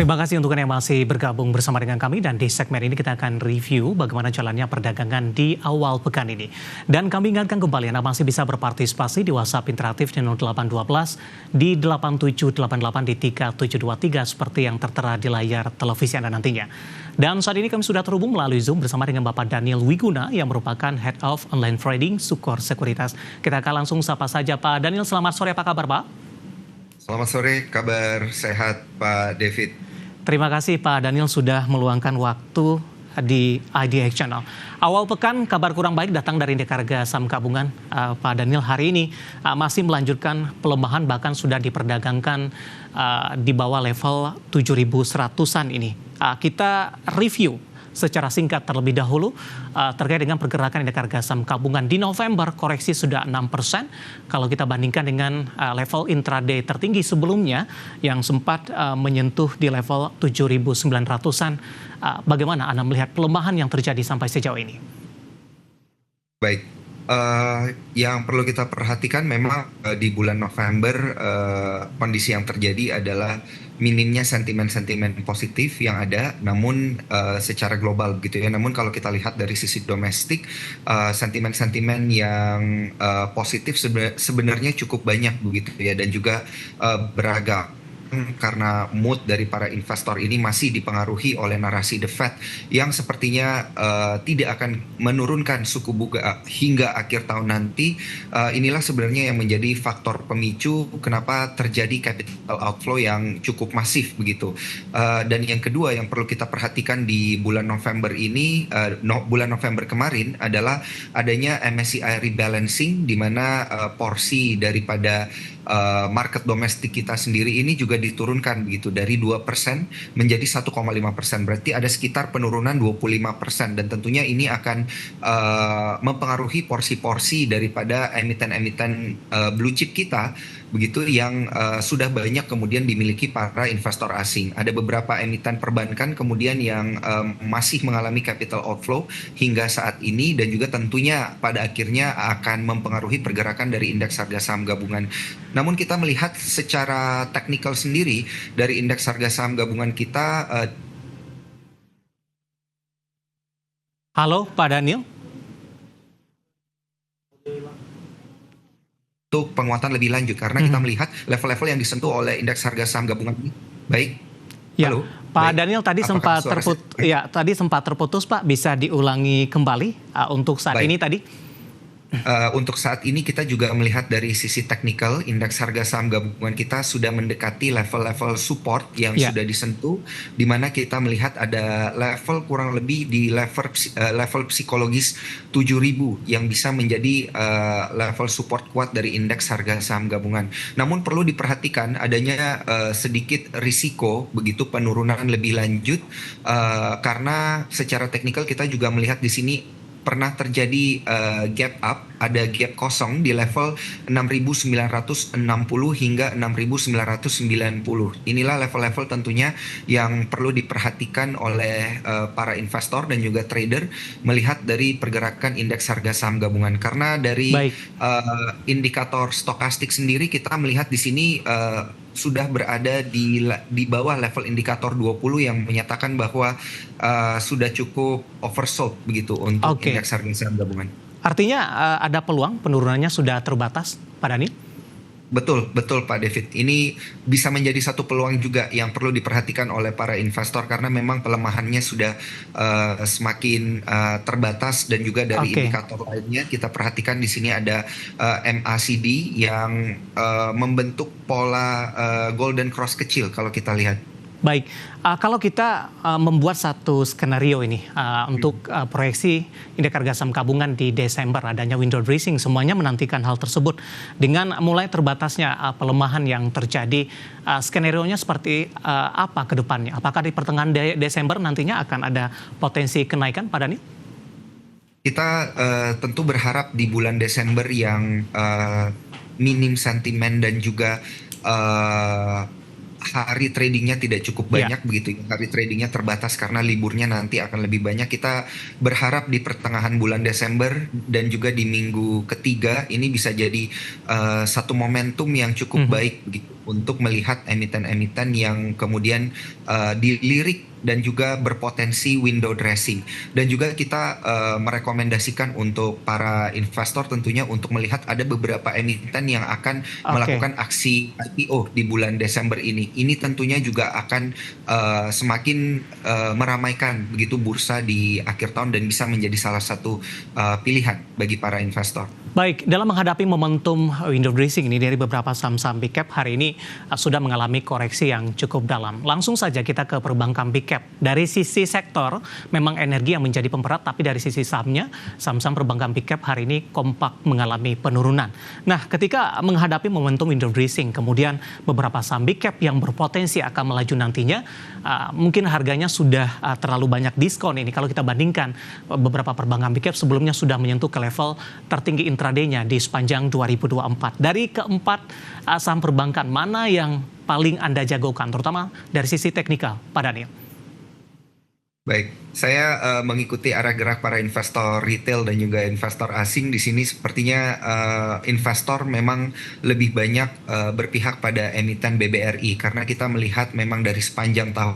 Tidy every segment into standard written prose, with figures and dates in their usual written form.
Terima kasih untuk yang masih bergabung bersama dengan kami dan di segmen ini kita akan review bagaimana jalannya perdagangan di awal pekan ini. Dan kami ingatkan kembali Anda masih bisa berpartisipasi di WhatsApp interaktif di 0812 di 8788 di 3723 seperti yang tertera di layar televisi Anda nantinya. Dan saat ini kami sudah terhubung melalui Zoom bersama dengan Bapak Daniel Wiguna yang merupakan Head of Online Trading Sukor Sekuritas. Kita akan langsung sapa saja Pak Daniel, selamat sore, apa kabar Pak? Selamat sore, kabar sehat Pak David. Terima kasih Pak Daniel sudah meluangkan waktu di IDX Channel. Awal pekan kabar kurang baik datang dari indeks harga saham gabungan. Pak Daniel hari ini masih melanjutkan pelemahan, bahkan sudah diperdagangkan di bawah level 7.100-an ini. Kita review secara singkat terlebih dahulu terkait dengan pergerakan indeks harga saham gabungan di November, koreksi sudah 6%. Kalau kita bandingkan dengan level intraday tertinggi sebelumnya yang sempat menyentuh di level 7.900-an. Bagaimana Anda melihat pelemahan yang terjadi sampai sejauh ini? Baik, yang perlu kita perhatikan memang di bulan November kondisi yang terjadi adalah minimnya sentimen-sentimen positif yang ada, namun secara global begitu ya. Namun kalau kita lihat dari sisi domestik, sentimen-sentimen yang positif sebenarnya cukup banyak begitu ya, dan juga beragam. Karena mood dari para investor ini masih dipengaruhi oleh narasi The Fed yang sepertinya tidak akan menurunkan suku bunga hingga akhir tahun nanti. Inilah sebenarnya yang menjadi faktor pemicu kenapa terjadi capital outflow yang cukup masif begitu. Dan yang kedua yang perlu kita perhatikan di bulan November ini, bulan November kemarin adalah adanya MSCI rebalancing, di mana porsi daripada market domestik kita sendiri ini juga diturunkan begitu dari 2% menjadi 1,5%. Berarti ada sekitar penurunan 25%, dan tentunya ini akan mempengaruhi porsi-porsi daripada emiten-emiten blue chip kita begitu yang sudah banyak kemudian dimiliki para investor asing. Ada beberapa emiten perbankan kemudian yang masih mengalami capital outflow hingga saat ini, dan juga tentunya pada akhirnya akan mempengaruhi pergerakan dari indeks harga saham gabungan. Namun kita melihat secara teknikal sendiri dari indeks harga saham gabungan kita. Halo Pak Daniel. Untuk penguatan lebih lanjut karena kita melihat level-level yang disentuh oleh indeks harga saham gabungan ini. Baik. Ya, halo. Pak Baik. Daniel tadi sempat terputus Pak, bisa diulangi kembali untuk saat ini tadi? Untuk saat ini kita juga melihat dari sisi teknikal, indeks harga saham gabungan kita sudah mendekati level-level support yang sudah disentuh, di mana kita melihat ada level kurang lebih di level psikologis 7.000 yang bisa menjadi level support kuat dari indeks harga saham gabungan. Namun perlu diperhatikan adanya sedikit risiko begitu penurunan lebih lanjut, karena secara teknikal kita juga melihat di sini pernah terjadi gap up, ada gap kosong di level 6.960 hingga 6.990. Inilah level-level tentunya yang perlu diperhatikan oleh para investor dan juga trader melihat dari pergerakan indeks harga saham gabungan. Karena dari indikator stokastik sendiri kita melihat di sini sudah berada di bawah level indikator 20 yang menyatakan bahwa sudah cukup oversold begitu untuk indeks harga saham gabungan. Artinya ada peluang penurunannya sudah terbatas, Pak Daniel? Betul Pak David. Ini bisa menjadi satu peluang juga yang perlu diperhatikan oleh para investor karena memang pelemahannya sudah semakin terbatas, dan juga dari indikator lainnya kita perhatikan di sini ada MACD yang membentuk pola golden cross kecil kalau kita lihat. Baik, kalau kita membuat satu skenario ini untuk proyeksi indeks harga saham gabungan di Desember, adanya window dressing, semuanya menantikan hal tersebut. Dengan mulai terbatasnya pelemahan yang terjadi, skenario-nya seperti apa ke depannya? Apakah di pertengahan Desember nantinya akan ada potensi kenaikan, Pak Dani? Kita tentu berharap di bulan Desember yang minim sentimen dan juga hari tradingnya tidak cukup banyak begitu. Hari tradingnya terbatas karena liburnya nanti akan lebih banyak. Kita berharap di pertengahan bulan Desember dan juga di minggu ketiga ini bisa jadi satu momentum yang cukup baik begitu untuk melihat emiten-emiten yang kemudian dilirik dan juga berpotensi window dressing. Dan juga kita merekomendasikan untuk para investor tentunya untuk melihat ada beberapa emiten yang akan Oke. melakukan aksi IPO di bulan Desember ini. Ini tentunya juga akan semakin meramaikan begitu bursa di akhir tahun dan bisa menjadi salah satu pilihan bagi para investor. Baik, dalam menghadapi momentum window dressing ini dari beberapa saham-saham big cap hari ini sudah mengalami koreksi yang cukup dalam. Langsung saja kita ke perbankan big cap. Dari sisi sektor, memang energi yang menjadi pemberat, tapi dari sisi sahamnya, saham-saham perbankan big cap hari ini kompak mengalami penurunan. Nah, ketika menghadapi momentum window dressing, kemudian beberapa saham big cap yang berpotensi akan melaju nantinya, mungkin harganya sudah terlalu banyak diskon ini. Kalau kita bandingkan beberapa perbankan big cap sebelumnya sudah menyentuh ke level tertinggi intraday-nya di sepanjang 2024. Dari keempat saham perbankan, mana yang paling Anda jagokan, terutama dari sisi teknikal, Pak Daniel? Baik, saya mengikuti arah gerak para investor retail dan juga investor asing di sini. Sepertinya investor memang lebih banyak berpihak pada emiten BBRI karena kita melihat memang dari sepanjang tahun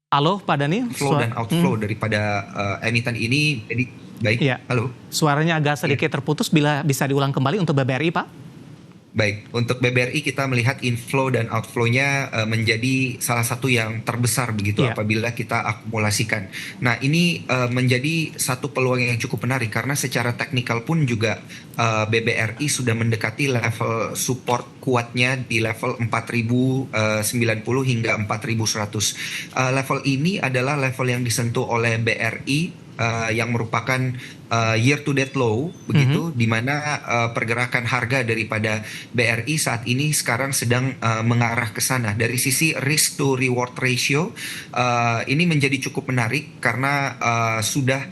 Halo, Pak Daniel? flow dan outflow daripada emiten ini. Jadi baik, Iya, halo. suaranya agak sedikit terputus, bila bisa diulang kembali untuk BBRI, Pak? Baik, untuk BBRI kita melihat inflow dan outflow-nya menjadi salah satu yang terbesar begitu Iya. apabila kita akumulasikan. Nah, ini menjadi satu peluang yang cukup menarik karena secara teknikal pun juga BBRI sudah mendekati level support kuatnya di level 4090 hingga 4100. Level ini adalah level yang disentuh oleh BRI yang merupakan year to date low begitu, di mana pergerakan harga daripada BRI saat ini sekarang sedang mengarah ke sana. Dari sisi risk to reward ratio ini menjadi cukup menarik karena sudah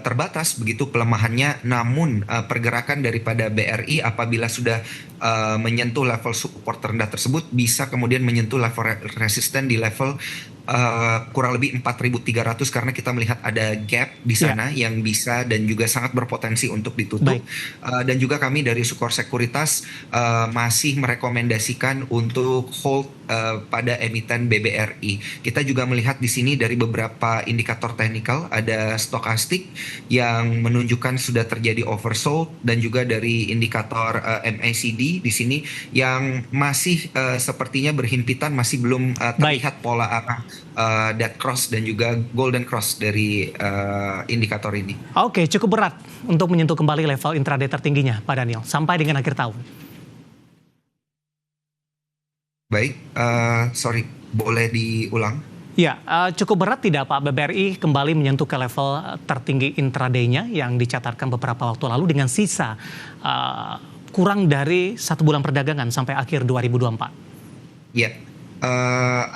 terbatas begitu pelemahannya, namun pergerakan daripada BRI apabila sudah menyentuh level support terendah tersebut bisa kemudian menyentuh level resisten di level kurang lebih 4.300 karena kita melihat ada gap di sana yang bisa dan juga sangat berpotensi untuk ditutup. Dan juga kami dari Sukor Sekuritas masih merekomendasikan untuk hold pada emiten BBRI. Kita juga melihat di sini dari beberapa indikator teknikal ada stokastik yang menunjukkan sudah terjadi oversold dan juga dari indikator MACD di sini yang masih sepertinya berhimpitan, masih belum terlihat pola arah dead cross dan juga golden cross dari indikator ini. Oke, cukup berat untuk menyentuh kembali level intraday tertingginya, Pak Daniel, sampai dengan akhir tahun. Baik, sorry, boleh diulang? Ya, cukup berat tidak Pak BBRI kembali menyentuh ke level tertinggi intraday-nya yang dicatatkan beberapa waktu lalu dengan sisa kurang dari 1 bulan perdagangan sampai akhir 2024? Ya,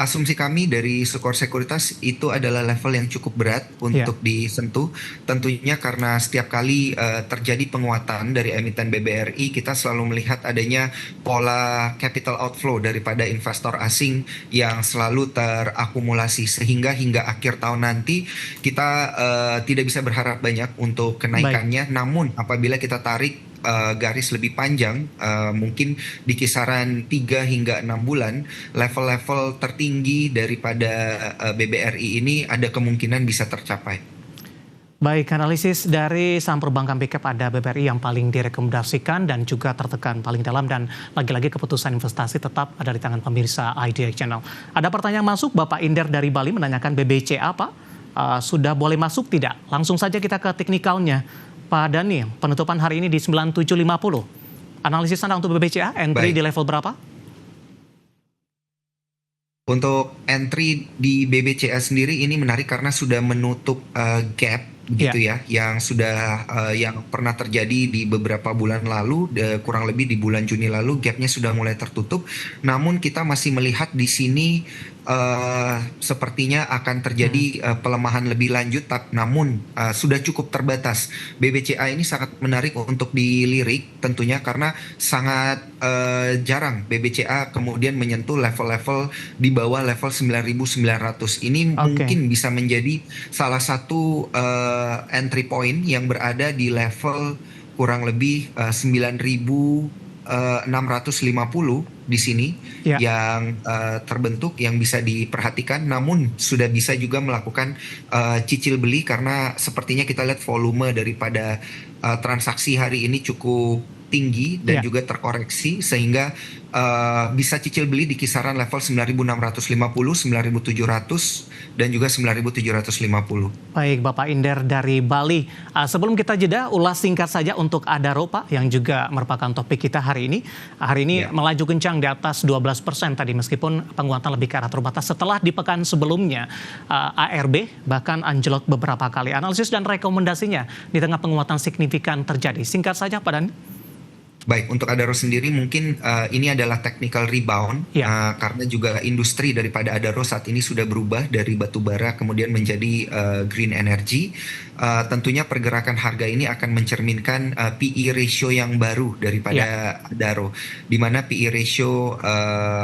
asumsi kami dari Sukor Sekuritas itu adalah level yang cukup berat untuk disentuh. Tentunya karena setiap kali terjadi penguatan dari emiten BBRI, kita selalu melihat adanya pola capital outflow daripada investor asing yang selalu terakumulasi sehingga hingga akhir tahun nanti kita tidak bisa berharap banyak untuk kenaikannya. Namun apabila kita tarik garis lebih panjang, mungkin di kisaran 3 hingga 6 bulan, level-level tertinggi daripada BBRI ini ada kemungkinan bisa tercapai. Baik, analisis dari saham perbankan big cap ada BBRI yang paling direkomendasikan dan juga tertekan paling dalam, dan lagi-lagi keputusan investasi tetap ada di tangan pemirsa IDX Channel. Ada pertanyaan masuk, Bapak Inder dari Bali menanyakan BBCA Pak, sudah boleh masuk tidak? Langsung saja kita ke teknikalnya. Pak Daniel, penutupan hari ini di 9750. Analisis Anda untuk BBCA, entry di level berapa? Untuk entry di BBCA sendiri ini menarik karena sudah menutup gap gitu ya, yang sudah yang pernah terjadi di beberapa bulan lalu, kurang lebih di bulan Juni lalu gapnya sudah mulai tertutup. Namun kita masih melihat di sini sepertinya akan terjadi pelemahan lebih lanjut, namun sudah cukup terbatas. BBCA ini sangat menarik untuk dilirik tentunya karena sangat jarang BBCA kemudian menyentuh level-level di bawah level 9.900. Ini mungkin bisa menjadi salah satu entry point yang berada di level kurang lebih 9.000 650 di sini Ya. yang terbentuk yang bisa diperhatikan, namun sudah bisa juga melakukan cicil beli karena sepertinya kita lihat volume daripada transaksi hari ini cukup tinggi dan Ya. juga terkoreksi sehingga bisa cicil beli di kisaran level 9.650, 9.700 dan juga 9.750. Baik, Bapak Inder dari Bali. Sebelum kita jeda, ulas singkat saja untuk Adaro, Pak, yang juga merupakan topik kita hari ini. Hari ini Ya. melaju kencang di atas 12% tadi, meskipun penguatan lebih ke arah terbatas. Setelah di pekan sebelumnya, ARB bahkan anjlok beberapa kali. Analisis dan rekomendasinya di tengah penguatan signifikan terjadi. Singkat saja, Pak Dani. Baik, untuk Adaro sendiri mungkin ini adalah technical rebound Ya. karena juga industri daripada Adaro saat ini sudah berubah dari batu bara kemudian menjadi green energy. Tentunya pergerakan harga ini akan mencerminkan PE ratio yang baru daripada Adaro, di mana PE ratio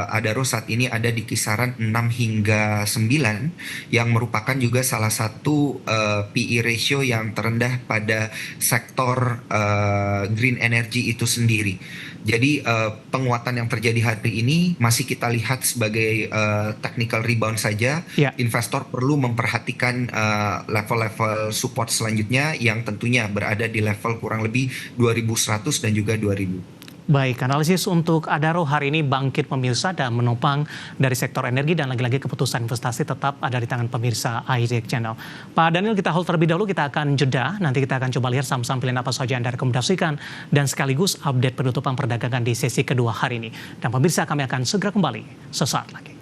Adaro saat ini ada di kisaran 6 hingga 9 yang merupakan juga salah satu PE ratio yang terendah pada sektor green energy itu sendiri. Jadi penguatan yang terjadi hari ini masih kita lihat sebagai technical rebound saja. Ya. Investor perlu memperhatikan level-level support selanjutnya yang tentunya berada di level kurang lebih 2100 dan juga 2000. Baik, analisis untuk Adaro hari ini bangkit pemirsa dan menopang dari sektor energi, dan lagi-lagi keputusan investasi tetap ada di tangan pemirsa IDX Channel. Pak Daniel, kita hold terlebih dahulu, kita akan jeda. Nanti kita akan coba lihat saham-saham pilihan apa saja yang Anda rekomendasikan dan sekaligus update penutupan perdagangan di sesi kedua hari ini. Dan pemirsa, kami akan segera kembali sesaat lagi.